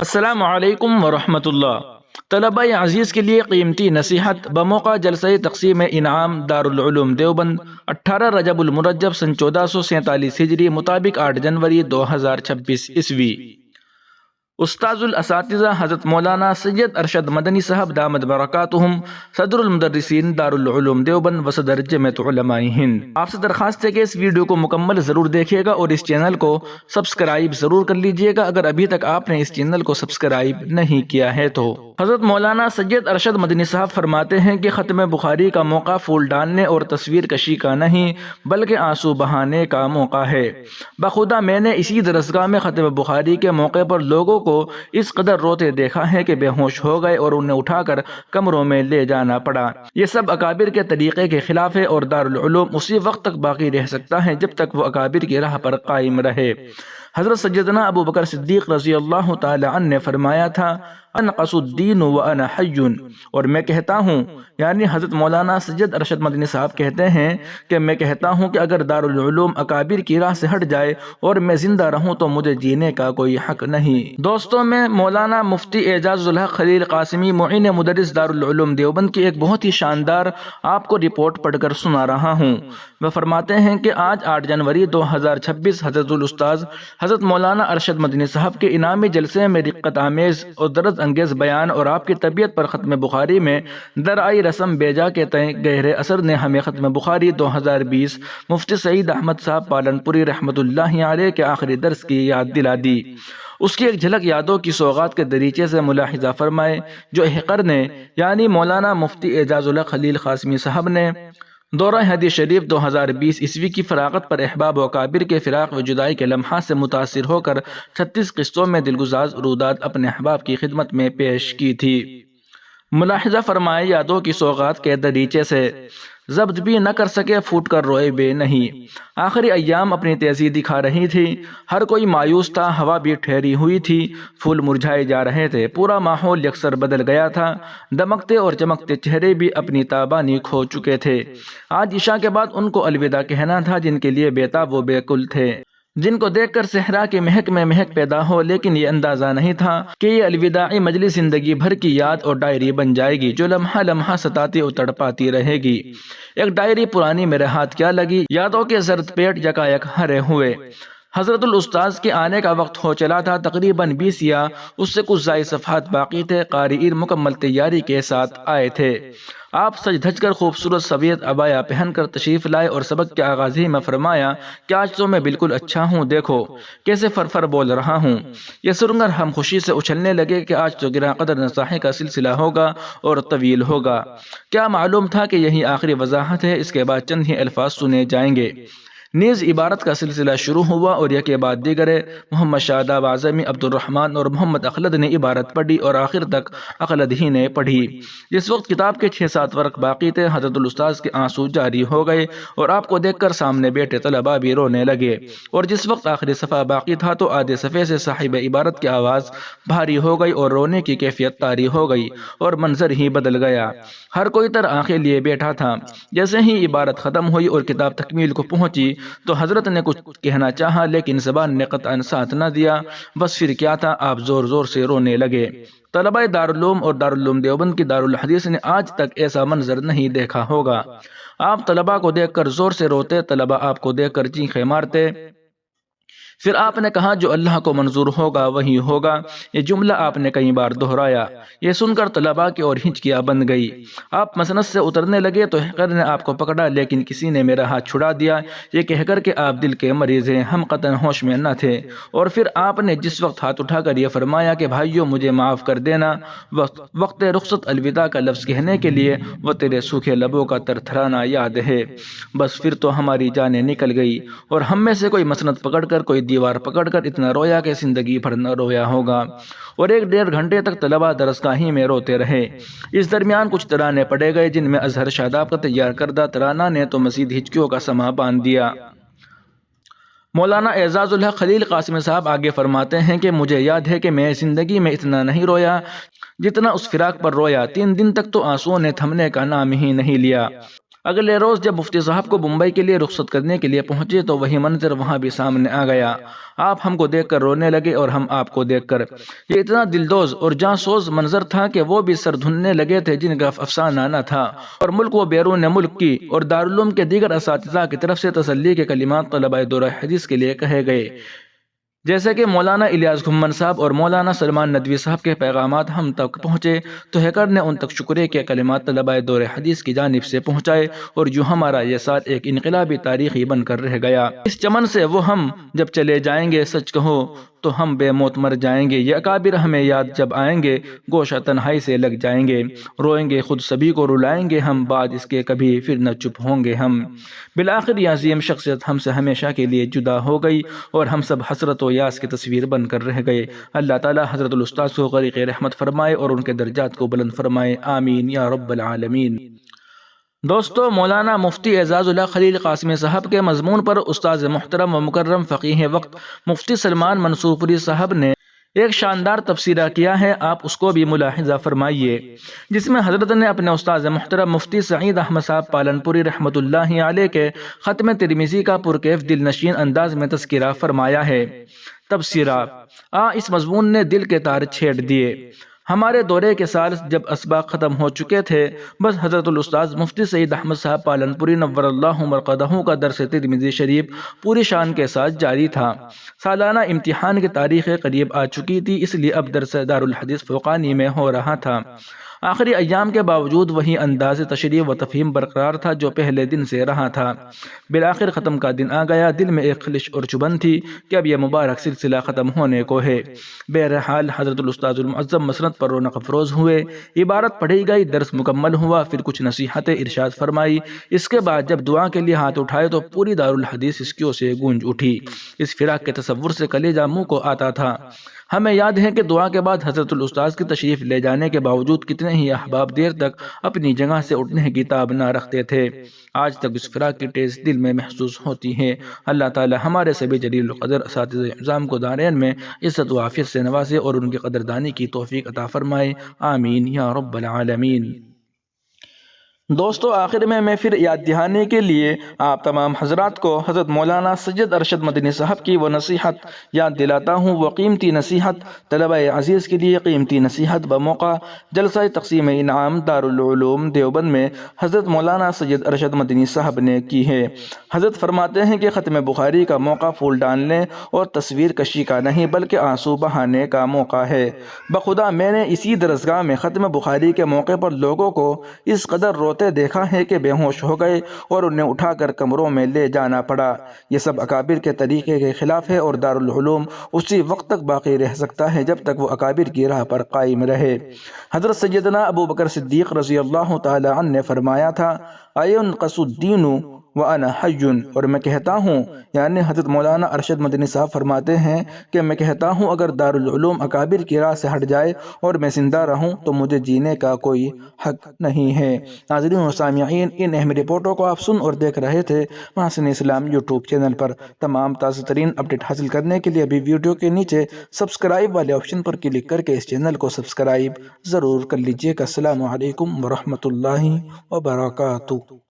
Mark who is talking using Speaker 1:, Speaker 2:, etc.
Speaker 1: السلام علیکم ورحمۃ اللہ۔ طلبہ عزیز کے لیے قیمتی نصیحت بموقع جلسہ تقسیم انعام دارالعلوم دیوبند 18 رجب المرجب سن 1447 ہجری مطابق 8 جنوری 2026 عیسوی۔ استاذ الاساتذہ حضرت مولانا سید ارشد مدنی صاحب دامت برکاتہم صدر المدرسین دارالعلوم دیوبند و صدر جمعیت علماء ہند، آپ سے درخواست ہے کہ اس ویڈیو کو مکمل ضرور دیکھیے گا اور اس چینل کو سبسکرائب ضرور کر لیجئے گا اگر ابھی تک آپ نے اس چینل کو سبسکرائب نہیں کیا ہے تو۔ حضرت مولانا سید ارشد مدنی صاحب فرماتے ہیں کہ ختم بخاری کا موقع پھول ڈالنے اور تصویر کشی کا نہیں بلکہ آنسو بہانے کا موقع ہے۔ بخدا میں نے اسی درسگاہ میں ختم بخاری کے موقع پر لوگوں کو اس قدر روتے دیکھا ہے کہ بے ہوش ہو گئے اور انہیں اٹھا کر کمروں میں لے جانا پڑا۔ یہ سب اکابر کے طریقے کے خلاف ہے اور دارالعلوم اسی وقت تک باقی رہ سکتا ہے جب تک وہ اکابر کی راہ پر قائم رہے۔ حضرت سیدنا ابو بکر صدیق رضی اللہ تعالی عنہ نے فرمایا تھا، انقص الدین وانا حی، اور میں کہتا ہوں، یعنی حضرت مولانا سید ارشد مدنی صاحب کہتے ہیں کہ میں کہتا ہوں کہ اگر دارالعلوم اکابر کی راہ سے ہٹ جائے اور میں زندہ رہوں تو مجھے جینے کا کوئی حق نہیں۔ دوستوں، میں مولانا مفتی اعجاز الحق خلیل قاسمی معین مدرس دارالعلوم دیوبند کی ایک بہت ہی شاندار آپ کو رپورٹ پڑھ کر سنا رہا ہوں۔ وہ فرماتے ہیں کہ آج 8 جنوری 2026 حضرت الاستاذ حضرت مولانا ارشد مدنی صاحب کے انعامی جلسے میں رقت آمیز اور درد انگیز بیان اور آپ کی طبیعت پر ختم بخاری میں درآئی رسم بیجا کے تئیں گہرے اثر نے ہمیں ختم بخاری 2020 مفتی سعید احمد صاحب پالنپوری رحمۃ اللہ علیہ کے آخری درس کی یاد دلا دی۔ اس کی ایک جھلک یادوں کی سوغات کے دریچے سے ملاحظہ فرمائے جو احقر نے، یعنی مولانا مفتی اعجاز الحق خلیل قاسمی صاحب نے دورہ حدیث شریف 2020 عیسوی کی فراغت پر احباب و اکابر کے فراق و جدائی کے لمحات سے متاثر ہو کر 36 قسطوں میں دلگزار رودات اپنے احباب کی خدمت میں پیش کی تھی۔ ملاحظہ فرمائے یادوں کی سوغات کے دریچے سے ضبط بھی نہ کر سکے، پھوٹ کر روئے بے نہیں۔ آخری ایام اپنی تیزی دکھا رہی تھی، ہر کوئی مایوس تھا، ہوا بھی ٹھہری ہوئی تھی، پھول مرجھائے جا رہے تھے، پورا ماحول یکسر بدل گیا تھا، دمکتے اور چمکتے چہرے بھی اپنی تابانی کھو چکے تھے۔ آج عشاء کے بعد ان کو الوداع کہنا تھا جن کے لیے بیتاب و بیکل تھے، جن کو دیکھ کر صحرا کی مہک میں مہک پیدا ہو، لیکن یہ اندازہ نہیں تھا کہ یہ الوداعی مجلس زندگی بھر کی یاد اور ڈائری بن جائے گی جو لمحہ لمحہ ستاتی اور تڑپاتی رہے گی۔ ایک ڈائری پرانی میرے ہاتھ کیا لگی، یادوں کے زرد پیٹ یکایک ہرے ہوئے۔ حضرت الاستاذ کے آنے کا وقت ہو چلا تھا، تقریباً 20 یا اس سے کچھ زائد صفحات باقی تھے۔ قارئین مکمل تیاری کے ساتھ آئے تھے۔ آپ سج دھج کر خوبصورت سفید عبایا پہن کر تشریف لائے اور سبق کے آغاز ہی میں فرمایا کہ آج تو میں بالکل اچھا ہوں، دیکھو کیسے فرفر بول رہا ہوں۔ یہ سن کر ہم خوشی سے اچھلنے لگے کہ آج تو گراں قدر نصاحی کا سلسلہ ہوگا اور طویل ہوگا۔ کیا معلوم تھا کہ یہی آخری وضاحت ہے، اس کے بعد چند ہی الفاظ سنے جائیں گے۔ نیز عبارت کا سلسلہ شروع ہوا اور یکے بعد دیگرے محمد شاداب اعظمی، عبد الرحمن اور محمد اخلد نے عبارت پڑھی اور آخر تک اخلد ہی نے پڑھی۔ جس وقت کتاب کے 6-7 ورق باقی تھے، حضرت الاستاذ کے آنسو جاری ہو گئے اور آپ کو دیکھ کر سامنے بیٹھے طلباء بھی رونے لگے، اور جس وقت آخری صفحہ باقی تھا تو آدھے صفحے سے صاحب عبارت کی آواز بھاری ہو گئی اور رونے کی کیفیت طاری ہو گئی اور منظر ہی بدل گیا۔ ہر کوئی تر آنکھیں لیے بیٹھا تھا۔ جیسے ہی عبارت ختم ہوئی اور کتاب تکمیل کو پہنچی تو حضرت نے کچھ کہنا چاہا لیکن زبان نے قطعاً ساتھ نہ دیا، بس پھر کیا تھا، آپ زور زور سے رونے لگے۔ طلبہ دارالعلوم اور دارالعلوم دیوبند کی دارالحدیث نے آج تک ایسا منظر نہیں دیکھا ہوگا۔ آپ طلبہ کو دیکھ کر زور سے روتے، طلبہ آپ کو دیکھ کر چیخیں مارتے۔ پھر آپ نے کہا جو اللہ کو منظور ہوگا وہی ہوگا، یہ جملہ آپ نے کئی بار دہرایا۔ یہ سن کر طلباء کی اور ہچکیاں بن گئی۔ آپ مسند سے اترنے لگے تو احقر نے آپ کو پکڑا لیکن کسی نے میرا ہاتھ چھڑا دیا، یہ کہہ کر کہ آپ دل کے مریض ہیں، ہم قطعاً ہوش میں نہ تھے۔ اور پھر آپ نے جس وقت ہاتھ اٹھا کر یہ فرمایا کہ بھائیو مجھے معاف کر دینا، وقت رخصت الوداع کا لفظ کہنے کے لیے وہ تیرے سوکھے لبوں کا ترتھرانا یاد ہے، بس پھر تو ہماری جانیں نکل گئی اور ہم میں سے کوئی مسند پکڑ کر، کوئی دیوار پکڑ کر اتنا رویا کہ زندگی بھر نہ رویا ہوگا۔ اور 1-1.5 گھنٹے تک طلباء درسگاہی میں روتے رہے۔ اس درمیان کچھ ترانے پڑے گئے جن میں اظہر شاداب کا تیار کردہ ترانہ نے تو مزید ہچکیوں کا سما باندھ دیا۔ مولانا اعجاز الحق خلیل قاسمی صاحب آگے فرماتے ہیں کہ مجھے یاد ہے کہ میں زندگی میں اتنا نہیں رویا جتنا اس فراق پر رویا۔ 3 دن تک تو آنسوؤں نے تھمنے کا نام ہی نہیں لیا۔ اگلے روز جب مفتی صاحب کو ممبئی کے لیے رخصت کرنے کے لیے پہنچے تو وہی منظر وہاں بھی سامنے آ گیا۔ آپ ہم کو دیکھ کر رونے لگے اور ہم آپ کو دیکھ کر۔ یہ اتنا دلدوز اور جاں سوز منظر تھا کہ وہ بھی سر دھننے لگے تھے جن کا افسانہ نہ تھا، اور ملک و بیرون ملک کی اور دارالعلوم کے دیگر اساتذہ کی طرف سے تسلی کے کلمات طلبہ دورہ حدیث کے لیے کہے گئے، جیسے کہ مولانا الیاس گھمن صاحب اور مولانا سلمان ندوی صاحب کے پیغامات ہم تک پہنچے تو ہیکر نے ان تک شکریہ کے کلمات طلبہ دور حدیث کی جانب سے پہنچائے، اور جو ہمارا یہ سال ایک انقلابی تاریخی بن کر رہ گیا۔ اس چمن سے وہ ہم جب چلے جائیں گے، سچ کہو تو ہم بے موت مر جائیں گے، یہ اکابر ہمیں یاد جب آئیں گے، گوشہ تنہائی سے لگ جائیں گے، روئیں گے خود سبھی کو رلائیں گے ہم، بعد اس کے کبھی پھر نہ چپ ہوں گے ہم۔ بالآخر یہ عظیم شخصیت ہم سے ہمیشہ کے لیے جدا ہو گئی اور ہم سب حسرت و یاس کی تصویر بن کر رہ گئے۔ اللہ تعالی حضرت الاستاذ کو غریق رحمت فرمائے اور ان کے درجات کو بلند فرمائے، آمین یا رب العالمین۔ دوستو، مولانا مفتی اعزاز اللہ خلیل قاسمی صاحب کے مضمون پر استاذ محترم و مکرم فقیہ وقت مفتی سلمان منصور پوری صاحب نے ایک شاندار تبصرہ کیا ہے، آپ اس کو بھی ملاحظہ فرمائیے، جس میں حضرت نے اپنے استاذ محترم مفتی سعید احمد صاحب پالنپوری رحمۃ اللہ علیہ کے ختم ترمذی کا پرکیف دل نشین انداز میں تذکرہ فرمایا ہے۔ تبصرہ: اس مضمون نے دل کے تار چھیڑ دیے۔ ہمارے دورے کے سال جب اسباق ختم ہو چکے تھے، بس حضرت الاستاذ مفتی سعید احمد صاحب پالنپوری نور اللہ مرقدہ کا درس ترمذی شریف پوری شان کے ساتھ جاری تھا۔ سالانہ امتحان کی تاریخ قریب آ چکی تھی، اس لیے اب درس دارالحدیث فوقانی میں ہو رہا تھا۔ آخری ایام کے باوجود وہی انداز تشریح و تفہیم برقرار تھا جو پہلے دن سے رہا تھا۔ بالآخر ختم کا دن آ گیا، دل میں ایک خلش اور چبھن تھی کہ اب یہ مبارک سلسلہ ختم ہونے کو ہے۔ بہرحال حضرت الاستاذ المعظم مسند پر رونق افروز ہوئے، عبارت پڑھی گئی، درس مکمل ہوا، پھر کچھ نصیحتیں ارشاد فرمائی۔ اس کے بعد جب دعا کے لیے ہاتھ اٹھائے تو پوری دارالحدیث اسکیوں سے گونج اٹھی۔ اس فراق کے تصور سے کلیجہ منہ کو آتا تھا۔ ہمیں یاد ہے کہ دعا کے بعد حضرت الاستاذ کی تشریف لے جانے کے باوجود کتنے ہی احباب دیر تک اپنی جگہ سے اٹھنے کی تاب نہ رکھتے تھے۔ آج تک اس فراق کی ٹیس دل میں محسوس ہوتی ہے۔ اللہ تعالی ہمارے سبھی جلیل القدر اساتذہ اعظام کو دارین میں عزت و عافیت سے نوازے اور ان کی قدردانی کی توفیق عطا فرمائے، آمین یا رب العالمین۔ دوستو، آخر میں پھر یاد دہانی کے لیے آپ تمام حضرات کو حضرت مولانا سید ارشد مدنی صاحب کی وہ نصیحت یاد دلاتا ہوں، وہ قیمتی نصیحت طلبہ عزیز کے لیے قیمتی نصیحت بموقع جلسہ تقسیم انعام دارالعلوم دیوبند میں حضرت مولانا سید ارشد مدنی صاحب نے کی ہے۔ حضرت فرماتے ہیں کہ ختم بخاری کا موقع پھول ڈالنے اور تصویر کشی کا نہیں بلکہ آنسو بہانے کا موقع ہے۔ بخدا میں نے اسی درسگاہ میں ختم بخاری کے موقع پر لوگوں کو اس قدر روتے دیکھا ہے کہ بے ہوش ہو گئے اور انہیں اٹھا کر کمروں میں لے جانا پڑا۔ یہ سب اکابر کے طریقے کے خلاف ہے اور دارالعلوم اسی وقت تک باقی رہ سکتا ہے جب تک وہ اکابر کی راہ پر قائم رہے۔ حضرت سیدنا ابو بکر صدیق رضی اللہ تعالی عنہ نے فرمایا تھا، اَيُنْقَصُ الدِّينُ وَأَنَا حَيٌّ، اور میں کہتا ہوں، یعنی حضرت مولانا ارشد مدنی صاحب فرماتے ہیں کہ میں کہتا ہوں اگر دارالعلوم اکابر کی راہ سے ہٹ جائے اور میں زندہ رہوں تو مجھے جینے کا کوئی حق نہیں ہے۔ ناظرین و سامعین، ان اہم رپورٹوں کو آپ سن اور دیکھ رہے تھے محسن اسلام یوٹیوب چینل پر۔ تمام تازہ ترین اپڈیٹ حاصل کرنے کے لیے ابھی ویڈیو کے نیچے سبسکرائب والے آپشن پر کلک کر کے اس چینل کو سبسکرائب ضرور کر لیجیے گا۔ السلام علیکم ورحمۃ اللہ وبرکاتہ۔